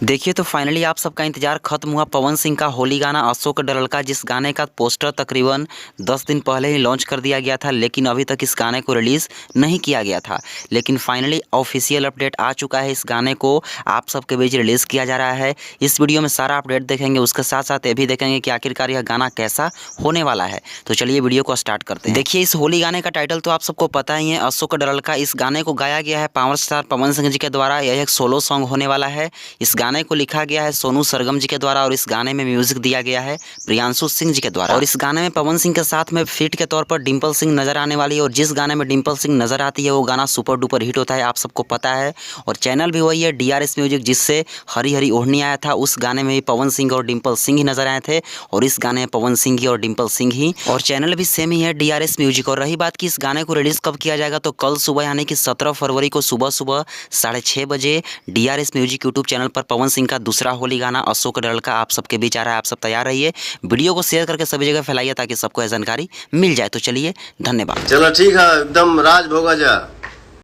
देखिए तो फाइनली आप सबका इंतजार खत्म हुआ। पवन सिंह का होली गाना अशोक डरल का, जिस गाने का पोस्टर तकरीबन 10 दिन पहले ही लॉन्च कर दिया गया था, लेकिन अभी तक इस गाने को रिलीज़ नहीं किया गया था। लेकिन फाइनली ऑफिशियल अपडेट आ चुका है, इस गाने को आप सबके बीच रिलीज़ किया जा रहा है। इस वीडियो में सारा अपडेट देखेंगे, उसके साथ साथ ये भी देखेंगे कि आखिरकार यह गाना कैसा होने वाला है। तो चलिए वीडियो को स्टार्ट करते हैं। देखिए इस होली गाने का टाइटल तो आप सबको पता ही है, अशोक डरल का। इस गाने को गाया गया है पावर स्टार पवन सिंह जी के द्वारा। यह एक सोलो सॉन्ग होने वाला है। इस गाने को लिखा गया है सोनू सरगम जी के द्वारा और इस गाने में म्यूजिक दिया गया है प्रियांशु सिंह जी के द्वारा। और इस गाने में पवन सिंह के साथ में फिट के तौर पर डिंपल सिंह नजर आने वाली है। और जिस गाने में डिंपल सिंह नजर आती है वो गाना सुपर डुपर हिट होता है, आप सबको पता है। और चैनल भी वही है DRS म्यूजिक, जिससे हरी हरी ओढ़नी आया था। उस गाने में भी पवन सिंह और डिंपल सिंह ही नजर आए थे और इस गाने में पवन सिंह ही और डिंपल सिंह ही। और चैनल भी सेम ही है, DRS म्यूजिक। और रही बात कि इस गाने को रिलीज कब किया जाएगा, तो कल सुबह यानी कि 17 फरवरी को सुबह 6:30 बजे DRS म्यूजिक यूट्यूब चैनल पर पवन सिंह का दूसरा होली गाना अशोक डरल का आप सबके बीच आ रहा है। आप सब तैयार रहिए, वीडियो को शेयर करके सभी जगह फैलाइए ताकि सबको यह जानकारी मिल जाए। तो चलिए, धन्यवाद। चलो ठीक है, एकदम राज भोगा जा।